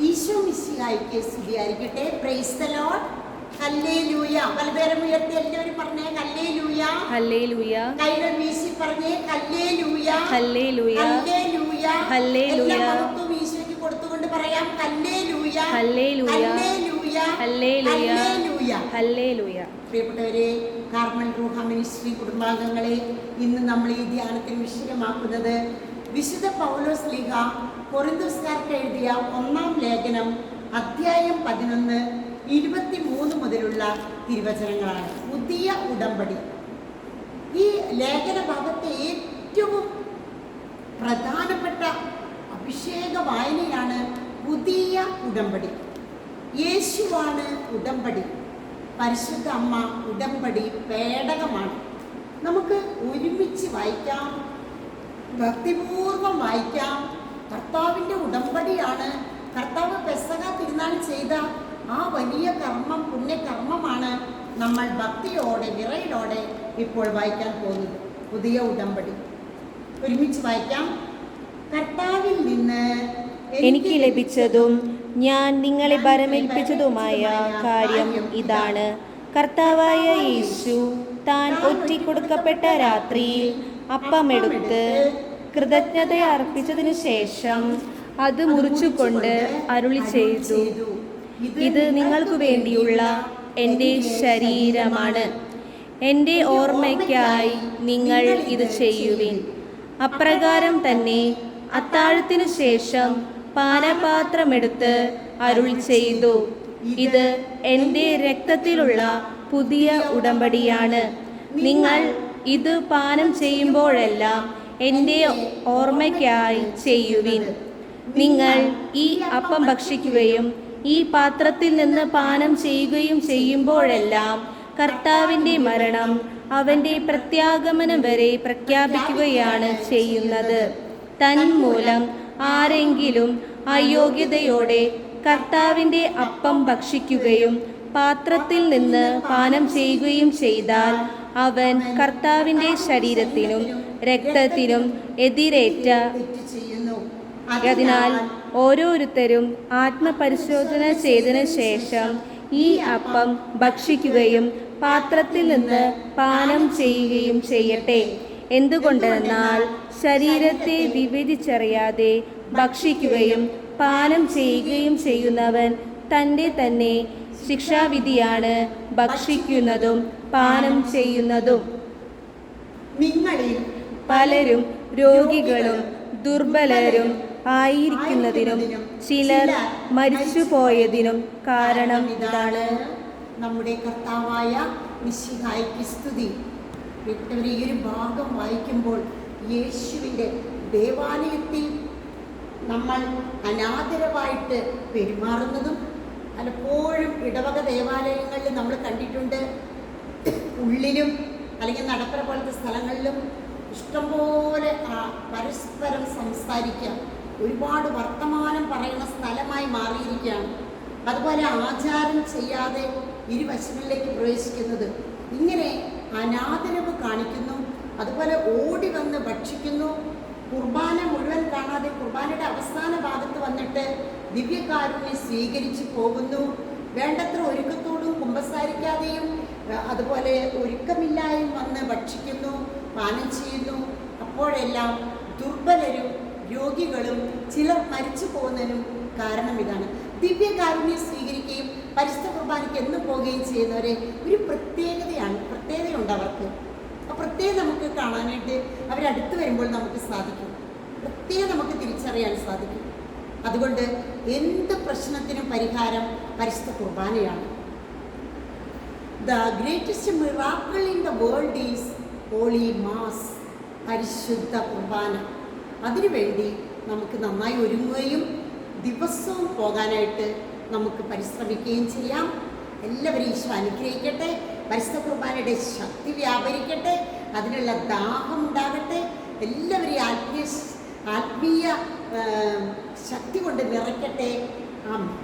ഈശോ മിശിഹായ്ക്ക് സ്തുതിയായിരിക്കട്ടെ. Praise the Lord. Hallelujah. വലതുകരം ഉയർത്തി എല്ലാവരും പറഞ്ഞേ ഹല്ലേലൂയ. ഹല്ലേലൂയ. കൈകൾ വീശി പറഞ്ഞേ ഹല്ലേലൂയ. ഹല്ലേലൂയ. ഹല്ലേലൂയ. ഹല്ലേലൂയ. എല്ലാ മഹത്വവും ഈശോയ്ക്ക് കൊടുത്തുകൊണ്ട് പറയാം hallelujah. Hallelujah. Hallelujah. Hallelujah. Hallelujah. Hallelujah. പ്രിയപ്പെട്ടവരെ, കാർമൽ റൂഹ മിനിസ്ട്രി കുടുംബാംഗങ്ങളെ, ഇന്ന് നമ്മൾ ഈ ധ്യാനത്തിൽ വിഷയമാക്കുന്നത് വിശുദ്ധ പൗലോസ് ശ്ലീഹ കൊരിന്ത്യക്കാർക്ക് എഴുതിയ 1-ാം ലേഖനം അധ്യായം 11 23 മുതലുള്ള തിരുവചനങ്ങളാണ്. പുതിയ ഉടമ്പടി. ഈ ലേഖന ഭാഗത്തെ ഏറ്റവും പ്രധാനപ്പെട്ട അഭിഷേക വായനയാണ് പുതിയ ഉടമ്പടി. യേശുവാണ് ഉടമ്പടി. പരിശുദ്ധ അമ്മ ഉടമ്പടി പേടകമാണ്. നമുക്ക് ഒരുമിച്ച് വായിക്കാം, ഭക്തിപൂർവം വായിക്കാം. കർത്താവിൻ്റെ ഉടമ്പടിയാണ്. കർത്താവ് പെസഹ തിരുനാൾ ചെയ്ത ആ വലിയ കർമ്മം, പുണ്യകർമ്മമാണ് നമ്മൾ ഭക്തിയോടെ വിറയിലോടെ ഇപ്പോൾ വായിക്കാൻ പോകുന്നത്. പുതിയ ഉടമ്പടി ഒരുമിച്ച് വായിക്കാം. കർത്താവിൽ നിന്ന് എനിക്ക് ലഭിച്ചതും ഞാൻ നിങ്ങളെ ഭരമേൽപ്പിച്ചതുമായ കാര്യം ഇതാണ്: കർത്താവായ യേശു താൻ ഒറ്റിക്കൊടുക്കപ്പെട്ട രാത്രിയിൽ അപ്പമെടുത്ത് കൃതജ്ഞത അർപ്പിച്ചതിനു ശേഷം അത് മുറിച്ചുകൊണ്ട് അരുളി ചെയ്തു, ഇത് നിങ്ങൾക്ക് വേണ്ടിയുള്ള എൻ്റെ ശരീരമാണ്. എൻ്റെ ഓർമ്മയ്ക്കായി നിങ്ങൾ ഇത് ചെയ്യുവിൻ. അപ്രകാരം തന്നെ അത്താഴത്തിനു ശേഷം പാനപാത്രമെടുത്ത് അരുളി ചെയ്തു, ഇത് എൻ്റെ രക്തത്തിലുള്ള പുതിയ ഉടമ്പടിയാണ്. നിങ്ങൾ ഇത് പാനം ചെയ്യുമ്പോഴെല്ലാം എൻ്റെ ഓർമ്മയ്ക്കായി ചെയ്യുവിൻ. നിങ്ങൾ ഈ അപ്പം ഭക്ഷിക്കുകയും ഈ പാത്രത്തിൽ നിന്ന് പാനം ചെയ്യുകയും ചെയ്യുമ്പോഴെല്ലാം കർത്താവിൻ്റെ മരണം അവൻ്റെ പ്രത്യാഗമനം വരെ പ്രഖ്യാപിക്കുകയാണ് ചെയ്യുന്നത്. തന്മൂലം ആരെങ്കിലും അയോഗ്യതയോടെ കർത്താവിൻ്റെ അപ്പം ഭക്ഷിക്കുകയും പാത്രത്തിൽ നിന്ന് പാനം ചെയ്യുകയും ചെയ്താൽ അവൻ കർത്താവിൻ്റെ ശരീരത്തിനും രക്തത്തിനും എതിരേറ്റ. അതിനാൽ ഓരോരുത്തരും ആത്മപരിശോധന ചെയ്തതിനു ശേഷം ഈ അപ്പം ഭക്ഷിക്കുകയും പാത്രത്തിൽ നിന്ന് പാനം ചെയ്യുകയും ചെയ്യട്ടെ. എന്തുകൊണ്ടെന്നാൽ ശരീരത്തെ വിവേചിച്ചറിയാതെ ഭക്ഷിക്കുകയും പാനം ചെയ്യുകയും ചെയ്യുന്നവൻ തൻ്റെ തന്നെ ശിക്ഷാവിധിയാണ് ഭക്ഷിക്കുന്നതും പാനം ചെയ്യുന്നതും. നിങ്ങളിൽ പലരും രോഗികളും ദുർബലരും ആയിരിക്കുന്നതിനും ചിലർ മരിച്ചുപോയതിനും കാരണം ഇതാണ്. നമ്മുടെ കർത്താവായ മിശിഹായ്ക്ക് സ്തുതി. ഈ ഒരു ഭാഗം വായിക്കുമ്പോൾ യേശുവിൻ്റെ ദേവാലയത്തിൽ നമ്മൾ അനാദരവായിട്ട് പെരുമാറുന്നതും പലപ്പോഴും ഇടവക ദേവാലയങ്ങളിൽ നമ്മൾ കണ്ടിട്ടുണ്ട്. ഉള്ളിലും അല്ലെങ്കിൽ നടപ്പര പോലത്തെ സ്ഥലങ്ങളിലും ഇഷ്ടംപോലെ പരസ്പരം സംസാരിക്കാം, ഒരുപാട് വർത്തമാനം പറയുന്ന സ്ഥലമായി മാറിയിരിക്കുകയാണ്. അതുപോലെ ആചാരം ചെയ്യാതെ ഇരുവശങ്ങളിലേക്ക് പ്രവേശിക്കുന്നത്, ഇങ്ങനെ അനാദരവ് കാണിക്കുന്നു. അതുപോലെ ഓടി വന്ന് ഭക്ഷിക്കുന്നു. കുർബാന മുഴുവൻ കാണാതെ കുർബാനയുടെ അവസാന ഭാഗത്ത് വന്നിട്ട് ദിവ്യകാരുണ്യം സ്വീകരിച്ച് പോകുന്നു. വേണ്ടത്ര ഒരുക്കത്തോടും കുമ്പസാരിക്കാതെയും അതുപോലെ ഒരുക്കമില്ലായും വന്ന് ഭക്ഷിക്കുന്നു, പാനം ചെയ്യുന്നു. അപ്പോഴെല്ലാം ദുർബലരും രോഗികളും ചിലർ മരിച്ചു പോകുന്നതിനും കാരണം ഇതാണ്. ദിവ്യകാരുണ്യം സ്വീകരിക്കുകയും പരിശുദ്ധ കുർബാനയ്ക്ക് എന്നും പോവുകയും ചെയ്യുന്നവരെ ഒരു പ്രത്യേകതയുണ്ട് അവർക്ക്. ആ പ്രത്യേകത നമുക്ക് കാണാനായിട്ട് അവരടുത്ത് വരുമ്പോൾ നമുക്ക് സാധിക്കും. പ്രത്യേകം നമുക്ക് തിരിച്ചറിയാൻ സാധിക്കും. അതുകൊണ്ട് എന്ത് പ്രശ്നത്തിനും പരിഹാരം പരിശുദ്ധ കുർബാനയാണ്. The greatest miracle in the world is Holy Mass, പരിശുദ്ധ കുർബാന. അതിനുവേണ്ടി നമുക്ക് നന്നായി ഒരുങ്ങുകയും ദിവസവും പോകാനായിട്ട് നമുക്ക് പരിശ്രമിക്കുകയും ചെയ്യാം. എല്ലാവരും ഈശോ അനുഗ്രഹിക്കട്ടെ. പരിശുദ്ധ കുർബാനയുടെ ശക്തി വ്യാപരിക്കട്ടെ. അതിനുള്ള ദാഹം ഉണ്ടാകട്ടെ. എല്ലാവരെയും ആത്മീയ ശക്തി കൊണ്ട് നിറയ്ക്കട്ടെ. ആമേൻ.